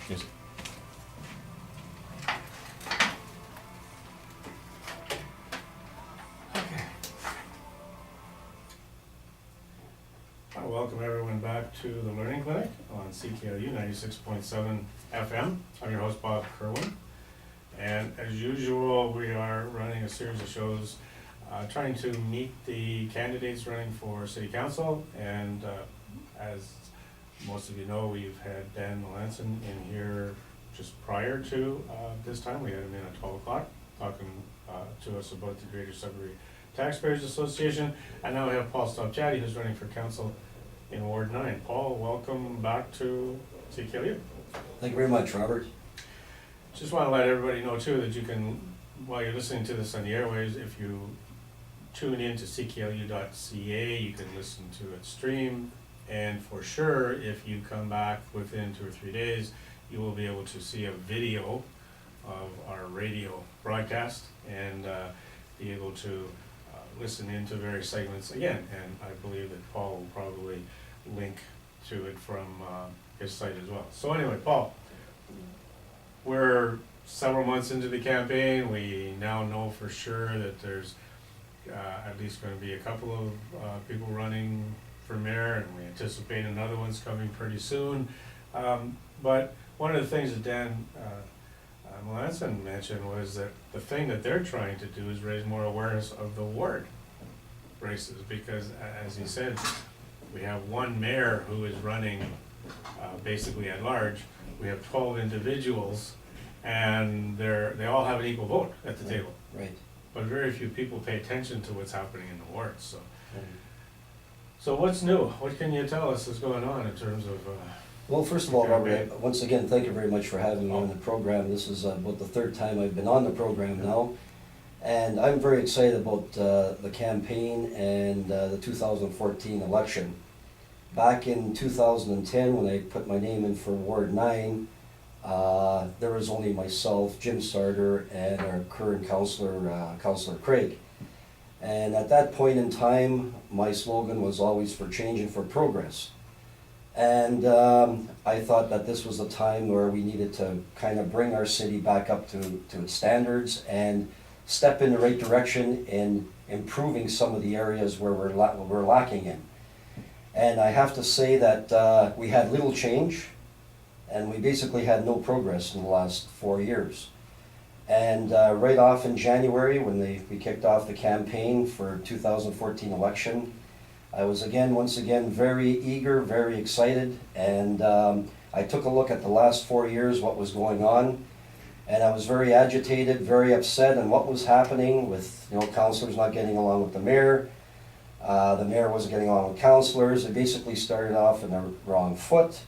Yes. Okay. I welcome everyone back to the Learning Clinic on CKLU 96.7 FM. I'm your host, Bob Kirwan. And as usual, we are running a series of shows trying to meet the candidates running for City Council. And as most of you know, we've had Dan Melanson in here just prior to this time. We had him in at 12 o'clock talking to us about the Greater Sudbury Taxpayers Association. And now we have Paul Stopciati, who's running for council in Ward 9. Paul, welcome back to CKLU. Thank you very much, Robert. Just want to let everybody know too that you can, while you're listening to this on the airwaves, if you tune in to cklu.ca, you can listen to it stream. And for sure, if you come back within 2 or 3 days, you will be able to see a video of our radio broadcast and be able to listen into various segments again. And I believe that Paul will probably link to it from his site as well. So anyway, Paul, we're several months into the campaign. We now know for sure that there's at least going to be a couple of people running for mayor, and we anticipate another one's coming pretty soon. But one of the things that Dan Melanson mentioned was that the thing that they're trying to do is raise more awareness of the ward races, because as he said, we have one mayor who is running basically at large. We have 12 individuals, and they all have an equal vote at the table. Right. But very few people pay attention to what's happening in the wards. So what's new? What can you tell us is going on in terms of? Well, first of all, Robert, once again, thank you very much for having me on the program. This is about the third time I've been on the program now. And I'm very excited about the campaign and the 2014 election. Back in 2010, when I put my name in for Ward 9, there was only myself, Jim Sarter, and our current councillor, Councillor Craig. And at that point in time, my slogan was always for change and for progress. And I thought that this was a time where we needed to kind of bring our city back up to its standards and step in the right direction in improving some of the areas where we're lacking in. And I have to say that we had little change, and we basically had no progress in the last 4 years. And right off in January, when we kicked off the campaign for 2014 election, I was once again very eager, very excited, and I took a look at the last 4 years, what was going on, and I was very agitated, very upset on what was happening with, councillors not getting along with the mayor. The mayor wasn't getting along with councillors. It basically started off in the wrong foot,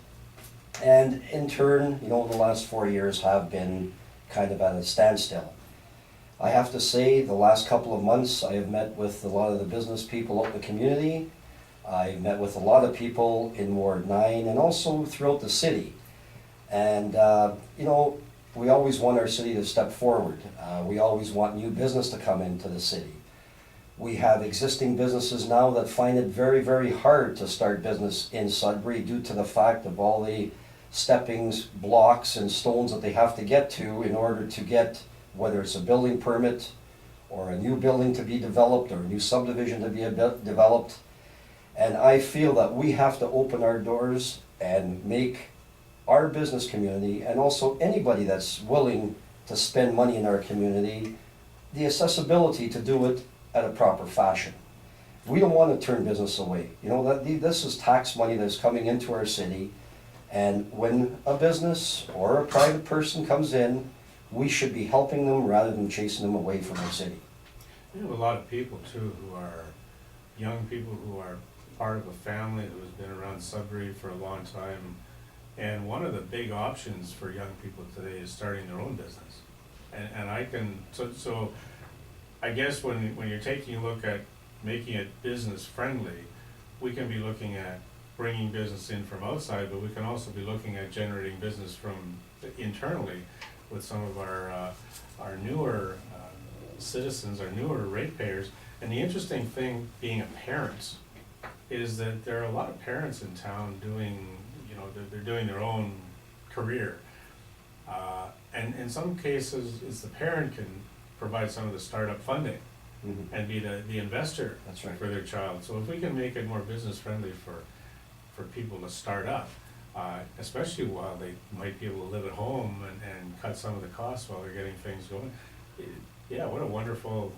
and in turn, the last 4 years have been kind of at a standstill. I have to say, the last couple of months, I have met with a lot of the business people out in the community. I've met with a lot of people in Ward 9 and also throughout the city. And, we always want our city to step forward. We always want new business to come into the city. We have existing businesses now that find it very, very hard to start business in Sudbury due to the fact of all the steppings, blocks, and stones that they have to get to in order to get, whether it's a building permit or a new building to be developed or a new subdivision to be developed. And I feel that we have to open our doors and make our business community, and also anybody that's willing to spend money in our community, the accessibility to do it at a proper fashion. We don't want to turn business away. This is tax money that's coming into our city. And when a business or a private person comes in, we should be helping them rather than chasing them away from our city. We have a lot of people too who are young people who are part of a family who has been around Sudbury for a long time. And one of the big options for young people today is starting their own business. And so I guess when you're taking a look at making it business friendly, we can be looking at bringing business in from outside, but we can also be looking at generating business from internally with some of our newer citizens, our newer ratepayers. And the interesting thing being a parent is that there are a lot of parents in town doing, they're doing their own career. And in some cases, it's the parent can provide some of the startup funding Mhm. and be the investor That's right. for their child. So if we can make it more business friendly for people to start up, especially while they might be able to live at home and cut some of the costs while they're getting things going, yeah, what a wonderful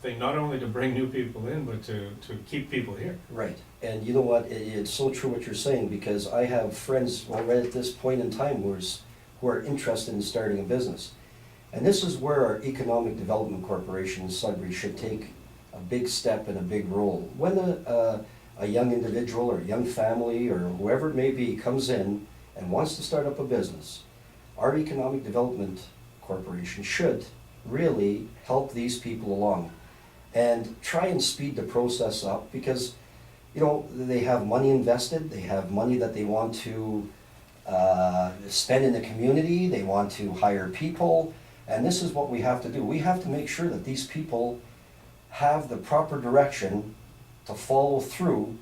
thing, not only to bring new people in, but to keep people here. Right, and you know what, it's so true what you're saying, because I have friends already at this point in time who are interested in starting a business. And this is where our Economic Development Corporation in Sudbury should take a big step and a big role. When a young individual or young family or whoever it may be comes in and wants to start up a business, our Economic Development Corporation should really help these people along and try and speed the process up, because you know, they have money invested, they have money that they want to spend in the community, they want to hire people, and this is what we have to do. We have to make sure that these people have the proper direction to follow through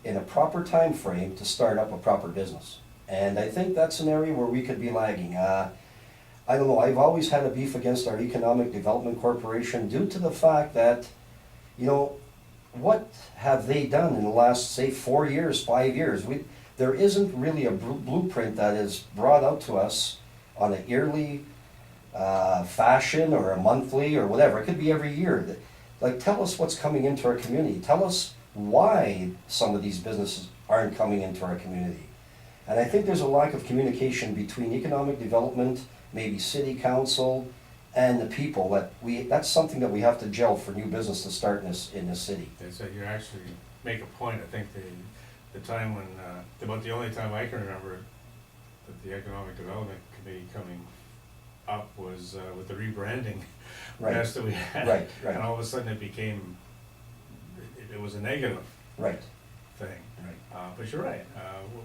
in a proper time frame to start up a proper business. And I think that's an area where we could be lagging. I don't know, I've always had a beef against our Economic Development Corporation due to the fact that, you know, what have they done in the last, say, 4 years, 5 years? There isn't really a blueprint that is brought out to us on a yearly fashion or a monthly or whatever. It could be every year. Like, tell us what's coming into our community. Tell us why some of these businesses aren't coming into our community. And I think there's a lack of communication between economic development, maybe city council, and the people. That's something that we have to gel for new business to start in this city. And so you actually make a point. I think the time when, about the only time I can remember that the Economic Development Committee coming up was with the rebranding mess that we had. Right. And all of a sudden it became, it was a negative Right. thing. Right. But you're right.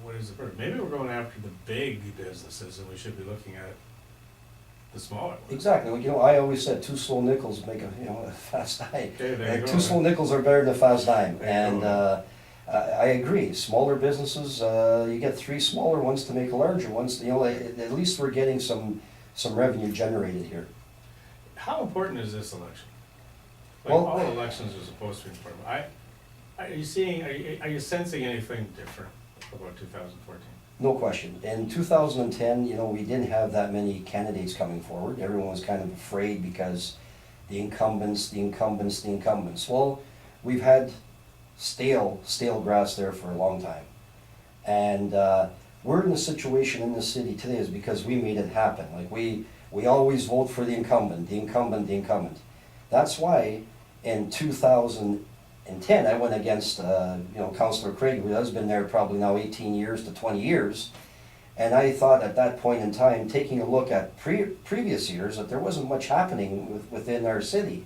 What is the purpose? Maybe we're going after the big businesses and we should be looking at the smaller ones. Exactly. Well, you know, I always said 2 slow nickels make a fast dime. Okay, there you go, 2 slow right? nickels are better than a fast dime. There you And go. I agree. Smaller businesses, you get 3 smaller ones to make larger ones. You know, at least we're getting some revenue generated here. How important is this election? Like, Well, all elections are supposed to be important. Are you sensing anything different about 2014? No question. In 2010, you know, we didn't have that many candidates coming forward. Everyone was kind of afraid because the incumbents. Well, we've had stale grass there for a long time. And we're in the situation in the city today is because we made it happen. Like, we always vote for the incumbent. That's why in 2010, I went against, Councillor Craig, who has been there probably now 18 years to 20 years. And I thought at that point in time, taking a look at previous years, that there wasn't much happening within our city.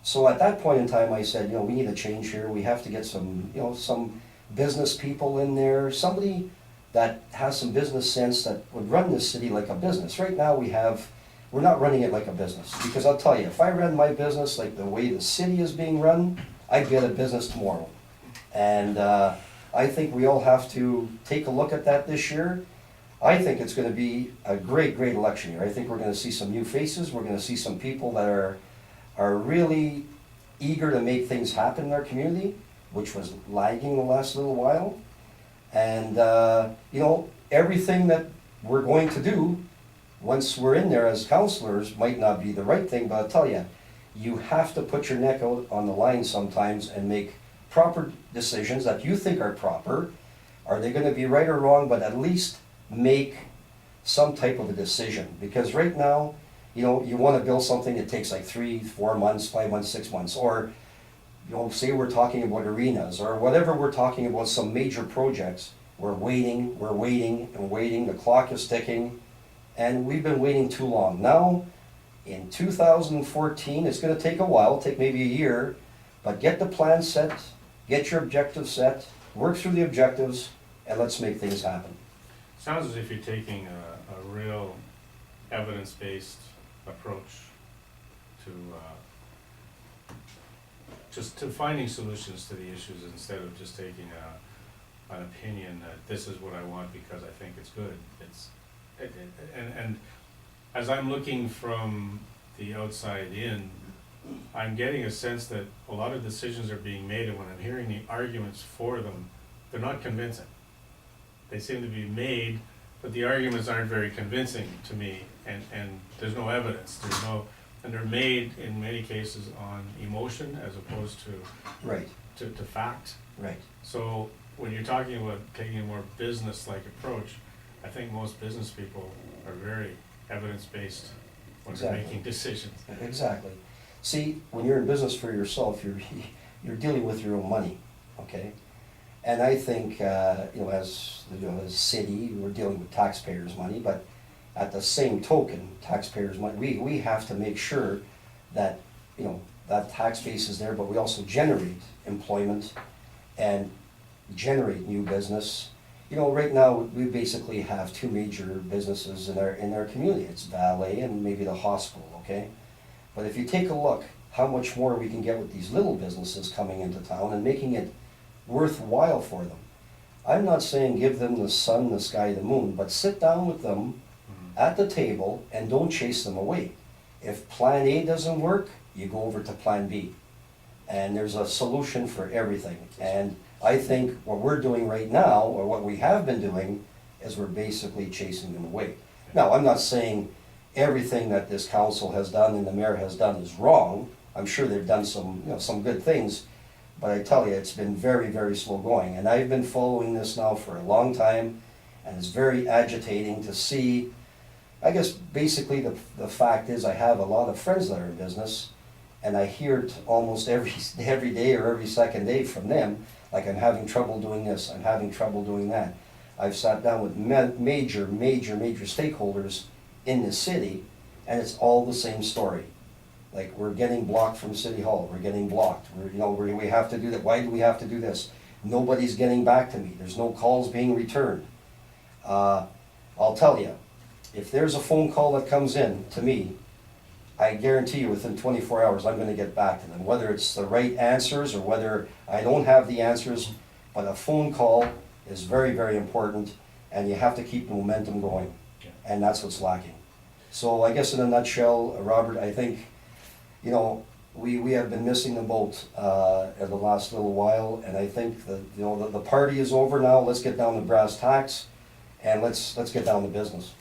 So at that point in time, I said, we need a change here. We have to get some business people in there, somebody that has some business sense that would run this city like a business. Right now we're not running it like a business. Because I'll tell you, if I ran my business like the way the city is being run, I'd be out of business tomorrow. And I think we all have to take a look at that this year. I think it's going to be a great election year. I think we're going to see some new faces. We're going to see some people that are really eager to make things happen in our community, which was lagging the last little while. And, everything that we're going to do once we're in there as councillors might not be the right thing, but I'll tell you, you have to put your neck out on the line sometimes and make proper decisions that you think are proper. Are they going to be right or wrong? But at least make some type of a decision. Because right now, you want to build something that takes like 3, 4 months, 5 months, 6 months, or say we're talking about arenas or whatever, we're talking about some major projects. We're waiting. The clock is ticking, and we've been waiting too long. Now, in 2014, it's going to take a while, take maybe a year, but get the plan set, get your objectives set, work through the objectives, and let's make things happen. Sounds as if you're taking a real evidence-based approach to finding solutions to the issues instead of just taking an opinion that this is what I want because I think it's good. And as I'm looking from the outside in, I'm getting a sense that a lot of decisions are being made, and when I'm hearing the arguments for them, they're not convincing. They seem to be made, but the arguments aren't very convincing to me, and there's no evidence, and they're made in many cases on emotion as opposed to Right, to fact. right. So when you're talking about taking a more business-like approach, I think most business people are very evidence-based when they're Exactly. making decisions. Exactly. See, when you're in business for yourself, you're dealing with your own money, okay? And I think, as a city, we're dealing with taxpayers' money, but at the same token, taxpayers' money, we have to make sure that, that tax base is there, but we also generate employment and generate new business. Right now, we basically have two major businesses in our community. It's valet and maybe the hospital, okay? But if you take a look, how much more we can get with these little businesses coming into town and making it worthwhile for them. I'm not saying give them the sun, the sky, the moon, but sit down with them at the table and don't chase them away. If plan A doesn't work, you go over to plan B. And there's a solution for everything. And I think what we're doing right now, or what we have been doing, is we're basically chasing them away. Now, I'm not saying everything that this council has done and the mayor has done is wrong. I'm sure they've done some good things, but I tell you, it's been very, very slow going. And I've been following this now for a long time, and it's very agitating to see. I guess basically the fact is I have a lot of friends that are in business, and I hear it almost every day or every second day from them, like I'm having trouble doing this, I'm having trouble doing that. I've sat down with major stakeholders in the city, and it's all the same story. Like, we're getting blocked from City Hall, we're getting blocked, we have to do that, why do we have to do this? Nobody's getting back to me, there's no calls being returned. I'll tell you, if there's a phone call that comes in to me, I guarantee you within 24 hours I'm gonna get back to them, whether it's the right answers or whether I don't have the answers, but a phone call is very, very important, and you have to keep the momentum going, and that's what's lacking. So I guess in a nutshell, Robert, I think, we have been missing the boat in the last little while, and I think that, the party is over now, let's get down to brass tacks, and let's get down to business.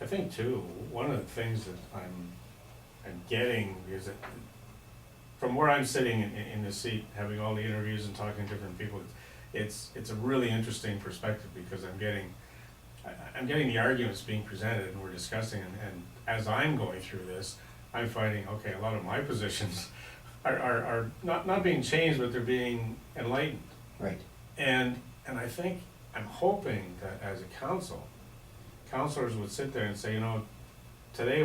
I think too, one of the things that I'm getting is that from where I'm sitting in the seat, having all the interviews and talking to different people, it's a really interesting perspective, because I'm getting the arguments being presented and we're discussing, and as I'm going through this, I'm finding, okay, a lot of my positions are not being changed, but they're being enlightened. Right. And I think, I'm hoping that as a council, councillors would sit there and say, today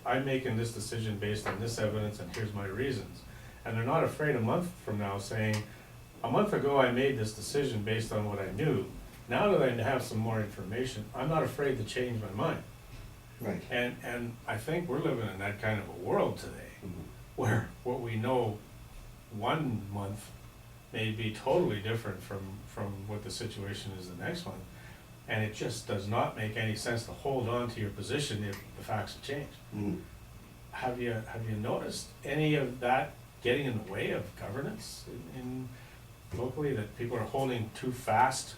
I'm making this decision based on this evidence, and here's my reasons. And they're not afraid a month from now saying, a month ago I made this decision based on what I knew. Now that I have some more information, I'm not afraid to change my mind. Right. And I think we're living in that kind of a world today, where what we know 1 month may be totally different from what the situation is the next month. And it just does not make any sense to hold on to your position if the facts have changed. Mm. Have you noticed any of that getting in the way of governance in locally, that people are holding too fast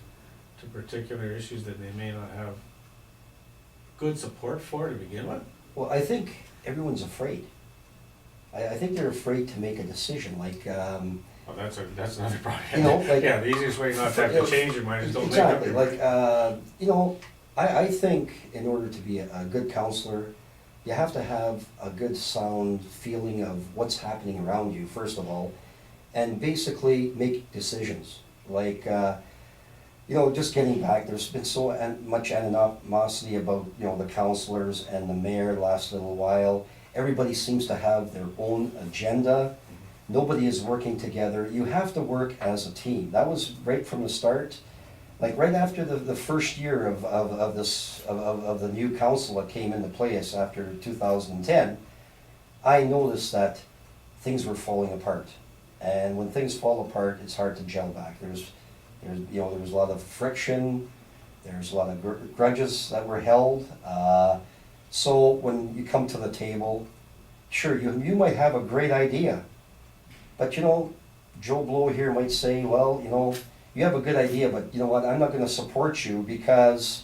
to particular issues that they may not have good support for to begin with? Well, I think everyone's afraid. I think they're afraid to make a decision, like, Well, that's another problem. like, the easiest way not to have to change your mind is don't exactly, make it. like, I think in order to be a good counselor, you have to have a good sound feeling of what's happening around you, first of all, and basically make decisions. Like, just getting back, there's been so much animosity about, the counselors and the mayor the last little while. Everybody seems to have their own agenda. Nobody is working together. You have to work as a team. That was right from the start. Like right after the first year of the new council that came into place after 2010, I noticed that things were falling apart. And when things fall apart, it's hard to gel back. There was a lot of friction. There's a lot of grudges that were held. So when you come to the table, sure, you might have a great idea, but you know, Joe Blow here might say, well, you know, you have a good idea, but you know what, I'm not gonna support you because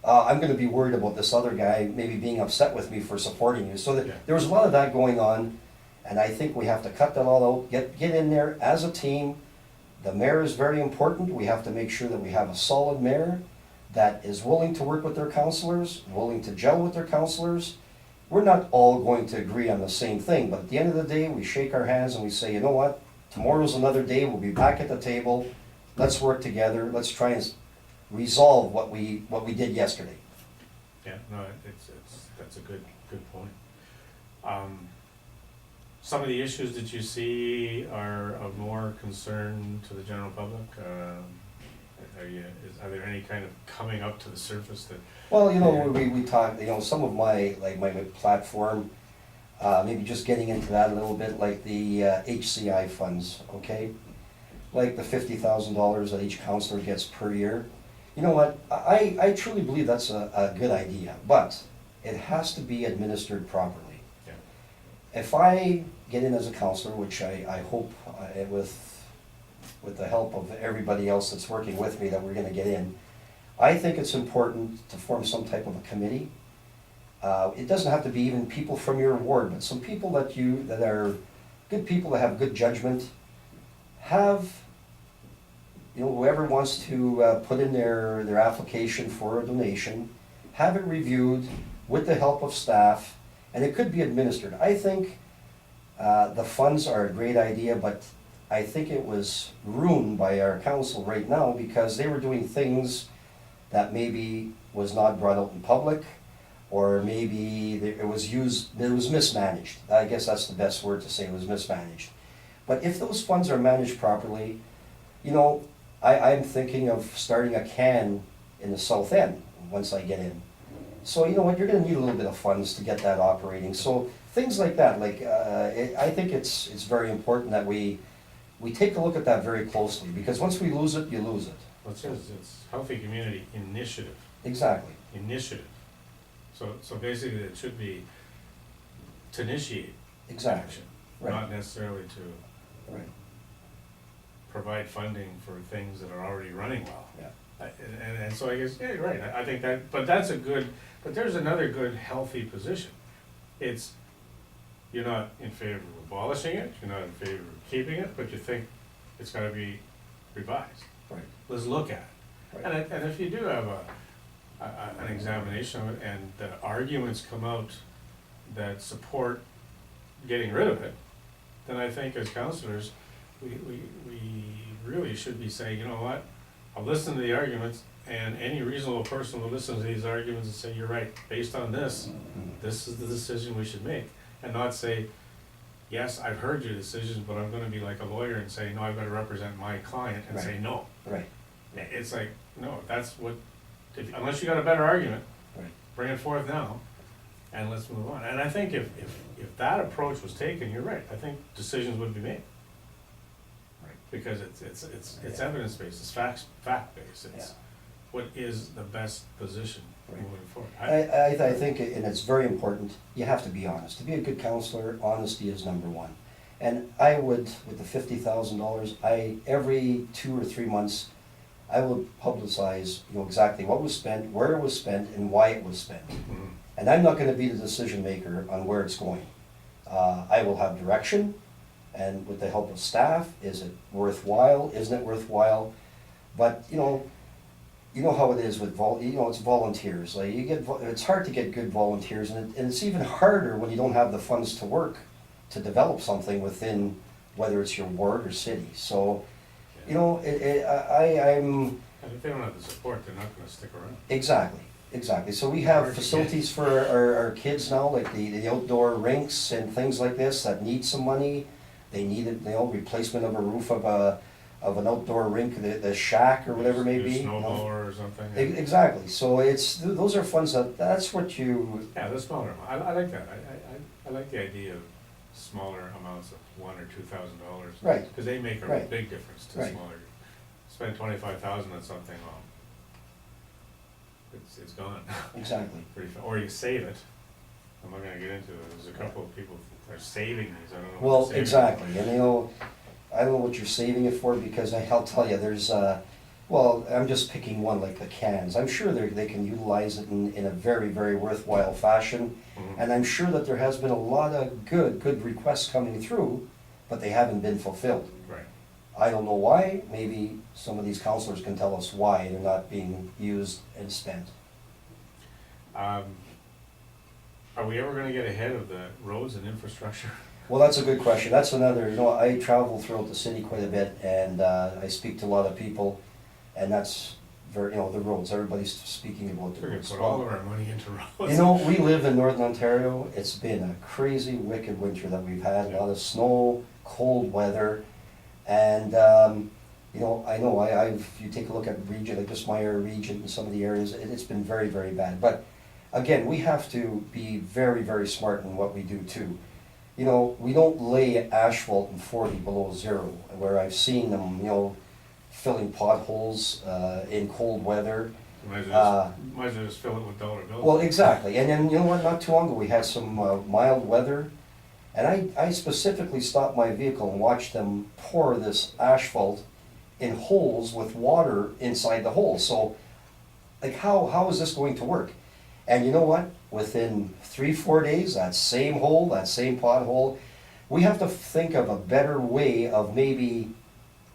I'm gonna be worried about this other guy maybe being upset with me for supporting you. So Yeah. there was a lot of that going on, and I think we have to cut that all out, get in there as a team. The mayor is very important. We have to make sure that we have a solid mayor that is willing to work with their councillors, willing to gel with their councillors. We're not all going to agree on the same thing, but at the end of the day, we shake our hands and we say, you know what? Tomorrow's another day, we'll be back at the table. Let's work together. Let's try and resolve what we did yesterday. Yeah, no, that's a good point. Some of the issues that you see are of more concern to the general public. Are there any kind of coming up to the surface that? Well, you know, we talked, you know, some of my platform, maybe just getting into that a little bit, like the HCI funds, okay? Like the $50,000 that each councillor gets per year. You know what, I truly believe that's a good idea, but it has to be administered properly. Yeah. If I get in as a councillor, which I hope with the help of everybody else that's working with me that we're gonna get in, I think it's important to form some type of a committee. It doesn't have to be even people from your ward, but some people that are good people that have good judgment. Have, you know, whoever wants to put in their application for a donation, have it reviewed with the help of staff, and it could be administered. I think the funds are a great idea, but I think it was ruined by our council right now because they were doing things that maybe was not brought out in public, or maybe it was mismanaged. I guess that's the best word to say, it was mismanaged. But if those funds are managed properly, you know, I'm thinking of starting a can in the south end once I get in. So you know what, you're gonna need a little bit of funds to get that operating. So things like that, like I think it's very important that we take a look at that very closely, because once we lose it, you lose it. Well, it says it's healthy community initiative. Exactly. Initiative. So basically it should be to initiate Exactly. action, Right. not necessarily to Right. provide funding for things that are already running well. Yeah. And so I guess, yeah, you're right, I think that, but there's another good, healthy position. It's, you're not in favor of abolishing it, you're not in favor of keeping it, but you think it's gotta be revised. Right. Let's look at it. Right. And if you do have an examination of it and the arguments come out that support getting rid of it, then I think as councillors, we really should be saying, you know what, I'll listen to the arguments, and any reasonable person will listen to these arguments and say, you're right, based on this, this is the decision we should make. And not say, yes, I've heard your decisions, but I'm gonna be like a lawyer and say, no, I've gotta represent my client and say no. Right. It's like, no, that's what, unless you got a better argument, Right. bring it forth now, and let's move on. And I think if that approach was taken, you're right, I think decisions would be made. Right. Because it's evidence-based, it's fact-based, it's what is the best position Right. moving forward. I think, and it's very important, you have to be honest. To be a good counselor, honesty is number one. And I would, with the $50,000, every 2 or 3 months, I would publicize, you know, exactly what was spent, where it was spent, and why it was spent. Mhm. And I'm not gonna be the decision maker on where it's going. I will have direction, and with the help of staff, is it worthwhile, isn't it worthwhile? But, you know how it is with it's volunteers. Like it's hard to get good volunteers, and it's even harder when you don't have the funds to work, to develop something within, whether it's your ward or city. So, you know, I'm. And if they don't have the support, they're not gonna stick around. Exactly. So we have facilities for our kids now, like the outdoor rinks and things like this that need some money. They needed, replacement of a roof of an outdoor rink, the shack or whatever it may be. Snow blower or something. Exactly. So those are funds that's what you. Yeah, the smaller amount. I like that. I like the idea of smaller amounts of $1,000 or $2,000. Right. Because they make a Right. big difference to Right. smaller. Spend $25,000 on something, it's gone. Exactly. Or you save it. I'm not gonna get into it, there's a couple of people that are saving these, I don't know. what Well, they're saving. exactly, and I don't know what you're saving it for, because I'll tell you, there's, well, I'm just picking one, like the cans. I'm sure they can utilize it in a very, very worthwhile fashion. Mhm. And I'm sure that there has been a lot of good requests coming through, but they haven't been fulfilled. Right. I don't know why. Maybe some of these counselors can tell us why they're not being used and spent. Are we ever gonna get ahead of the roads and infrastructure? Well, that's a good question. That's another, I travel throughout the city quite a bit, and I speak to a lot of people, and that's very, the roads, everybody's speaking about the We're gonna roads. put all of our money into roads. We live in Northern Ontario. It's been a crazy, wicked winter that we've had, a lot of snow, cold weather, and, you take a look at region, like just my region and some of the areas, it's been very, very bad. But again, we have to be very, very smart in what we do too. We don't lay asphalt in 40 below zero, where I've seen them, filling potholes in cold weather. Might as well just fill it with dollar bills. Well, exactly, and then, you know what, not too long ago, we had some mild weather, and I specifically stopped my vehicle and watched them pour this asphalt in holes with water inside the holes. So, like, how is this going to work? And you know what? Within 3-4 days, that same hole, that same pothole, we have to think of a better way of maybe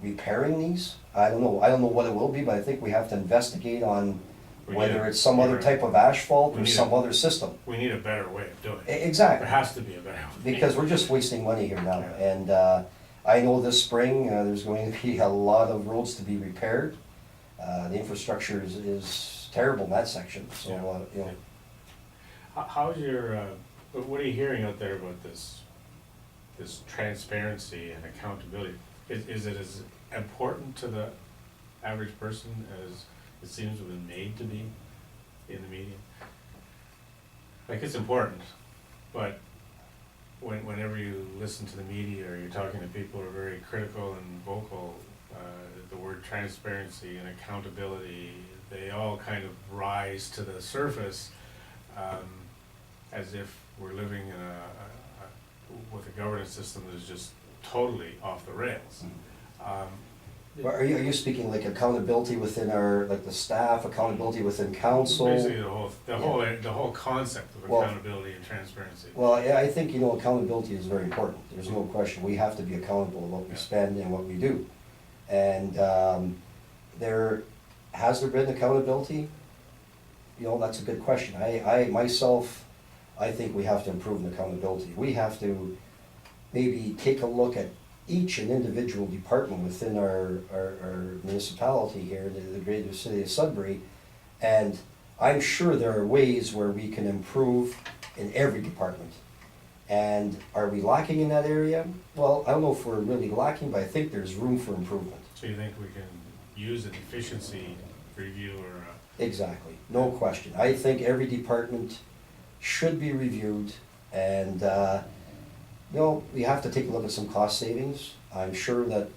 repairing these. I don't know what it will be, but I think we have to investigate on whether it's some other type of asphalt or some other system. We need a better way of doing it. Exactly. There has to be a better way. Because we're just wasting money here now. Yeah. And I know this spring, there's going to be a lot of roads to be repaired. The infrastructure is terrible in that section, so, How's your, what are you hearing out there about this transparency and accountability? Is it as important to the average person as it seems to have been made to be in the media? Like, it's important, but whenever you listen to the media or you're talking to people who are very critical and vocal, the word transparency and accountability, they all kind of rise to the surface, as if we're living in with a governance system that is just totally off the rails. Are you speaking like accountability within the staff, accountability within council? Basically, the whole concept of accountability and transparency. Well, yeah, I think, accountability is very important. There's no question. We have to be accountable to what we spend and what we do. And has there been accountability? That's a good question. I think we have to improve in accountability. We have to maybe take a look at each and individual department within our municipality here, the greater city of Sudbury, and I'm sure there are ways where we can improve in every department. And are we lacking in that area? Well, I don't know if we're really lacking, but I think there's room for improvement. So you think we can use an efficiency review or? Exactly, no question. I think every department should be reviewed, and we have to take a look at some cost savings. I'm sure that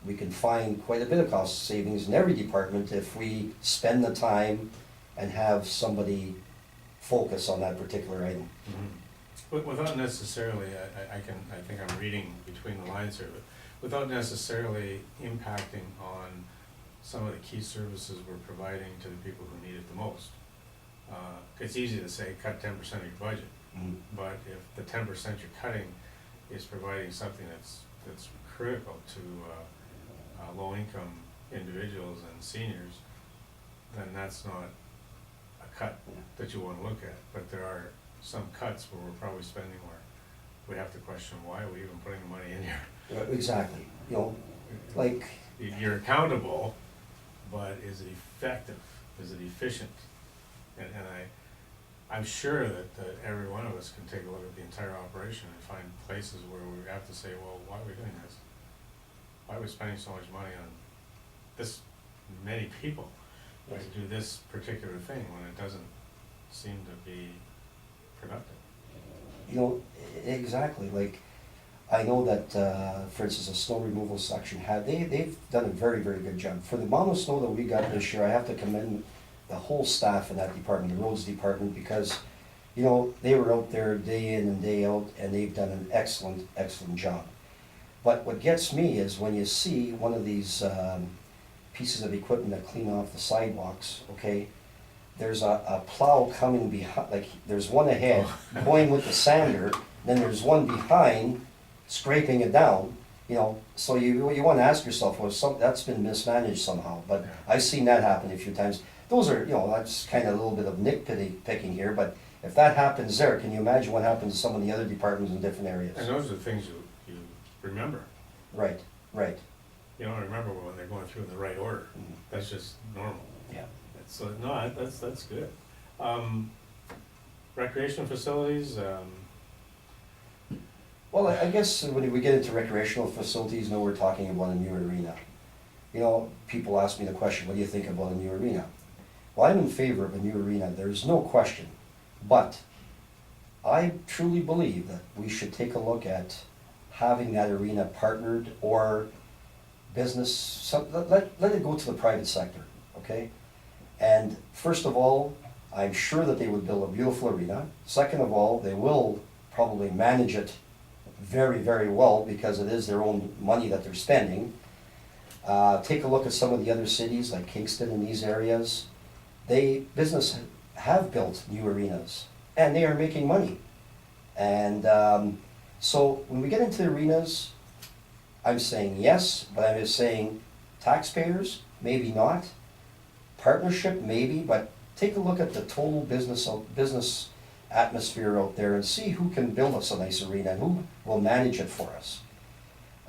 we can find quite a bit of cost savings in every department if we spend the time and have somebody focus on that particular item. Mm-hmm. But without necessarily, I think I'm reading between the lines here, but without necessarily impacting on some of the key services we're providing to the people who need it the most. It's easy to say cut 10% of your budget, but if the 10% you're cutting is providing something that's critical to low-income individuals and seniors, then that's not a cut that you want to look at. But there are some cuts where we're probably spending where we have to question why are we even putting the money in here. Exactly. You're accountable, but is it effective? Is it efficient? And I'm sure that every one of us can take a look at the entire operation and find places where we have to say, well, why are we doing this? Why are we spending so much money on this many people to do this particular thing when it doesn't seem to be productive? Exactly. Like, I know that, for instance, a snow removal section they've done a very, very good job. For the amount of snow that we got this year, I have to commend the whole staff in that department, the roads department, because, you know, they were out there day in and day out, and they've done an excellent, excellent job. But what gets me is when you see one of these pieces of equipment that clean off the sidewalks, okay? There's a plow coming behind, like, there's one ahead going with the sander, then there's one behind scraping it down, you know? So you wanna ask yourself, well, that's been mismanaged somehow, but Yeah. I've seen that happen a few times. Those are, you know, that's kind of a little bit of nitpicking here, but if that happens there, can you imagine what happens to some of the other departments in different areas? And those are the things you remember. Right, right, You don't remember when they're going through in the right order. Mhm. That's just normal. yeah. So, no, that's good. Recreational facilities, Well, I guess when we get into recreational facilities, now we're talking about a new arena. You know, people ask me the question, what do you think about a new arena? Well, I'm in favor of a new arena, there's no question. But I truly believe that we should take a look at having that arena partnered or business, let it go to the private sector, okay? And first of all, I'm sure that they would build a beautiful arena. Second of all, they will probably manage it very, very well because it is their own money that they're spending. Take a look at some of the other cities like Kingston and these areas. Business have built new arenas and they are making money. And so when we get into arenas, I'm saying yes, but I'm just saying taxpayers, maybe not. Partnership, maybe, but take a look at the total business atmosphere out there and see who can build us a nice arena and who will manage it for us.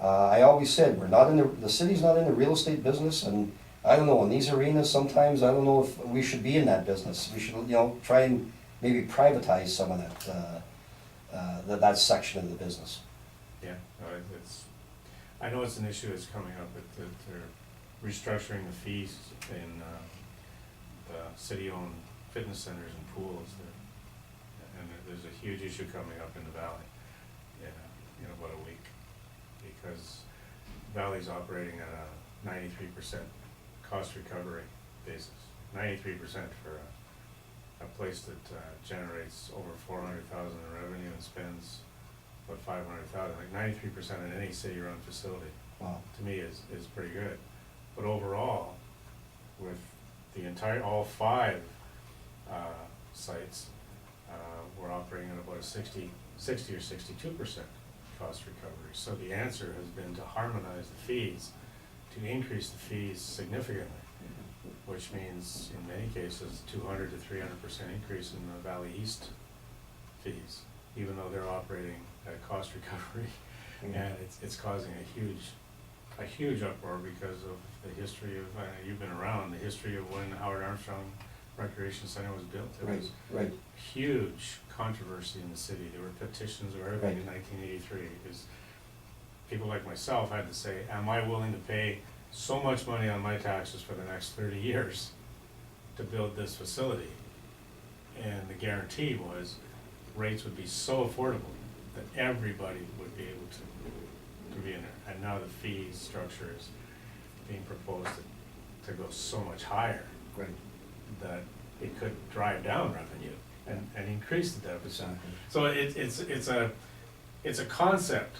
I always said, the city's not in the real estate business, and I don't know, in these arenas, sometimes, I don't know if we should be in that business. We should, you know, try and maybe privatize some of that section of the business. yeah, no, I know it's an issue that's coming up, but they're restructuring the fees in the city-owned fitness centers and pools. And there's a huge issue coming up in the valley in about a week, because Valley's operating at a 93% cost recovery basis. 93% for a place that generates over 400,000 in revenue and spends about 500,000. Like 93% in any city-run facility, Wow. to me is pretty good. But overall, with all 5 sites, we're operating at about a 60 or 62% cost recovery. So the answer has been to harmonize the fees, to increase the fees significantly, which means in many cases 200 to 300% increase in the Valley East fees, even though they're operating at a cost recovery. And it's causing a huge uproar because of the history of, you've been around, the history of when Howard Armstrong Recreation Center was built. It was Right. huge controversy in the city. There were petitions or everything Right. in 1983, because people like myself had to say, am I willing to pay so much money on my taxes for the next 30 years to build this facility? And the guarantee was rates would be so affordable that everybody would be able to be in there. And now the fee structure is being proposed to go so much higher Right. that it could drive down revenue and increase the deficit. Exactly. So it's a concept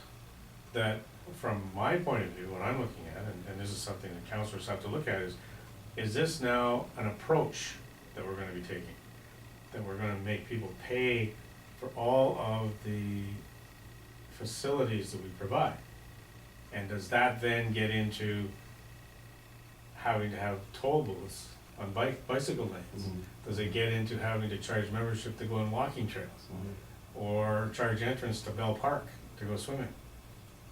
that, from my point of view, what I'm looking at, and this is something that councillors have to look at, is this now an approach that we're gonna be taking? That we're gonna make people pay for all of the facilities that we provide? And does that then get into having to have toll booths on bicycle lanes? Mhm. Does it get into having to charge membership to go on walking trails? Mhm. Or charge entrance to Bell Park to go swimming?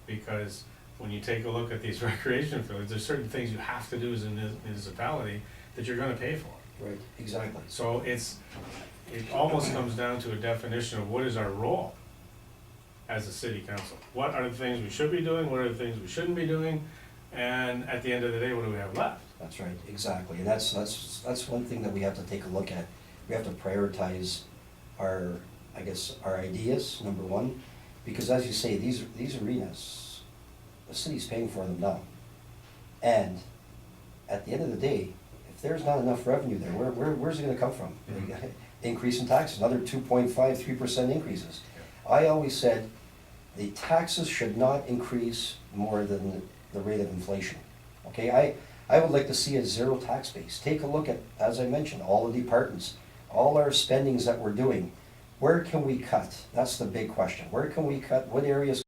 Because when you take a look at these recreation facilities, there's certain things you have to do as a municipality that you're gonna pay for. Right, exactly. So it almost comes down to a definition of what is our role as a city council. What are the things we should be doing, what are the things we shouldn't be doing, and at the end of the day, what do we have left? That's right, exactly, and that's one thing that we have to take a look at. We have to prioritize our ideas, number one, because as you say, these arenas, the city's paying for them now. And at the end of the day, if if there's not enough revenue there, where's it gonna come from? Increase in taxes, another 2.5, 3% increases. I always said, the taxes should not increase more than the rate of inflation. Okay, I would like to see a zero tax base. Take a look at, as I mentioned, all the departments, all our spendings that we're doing. Where can we cut? That's the big question. Where can we cut? What areas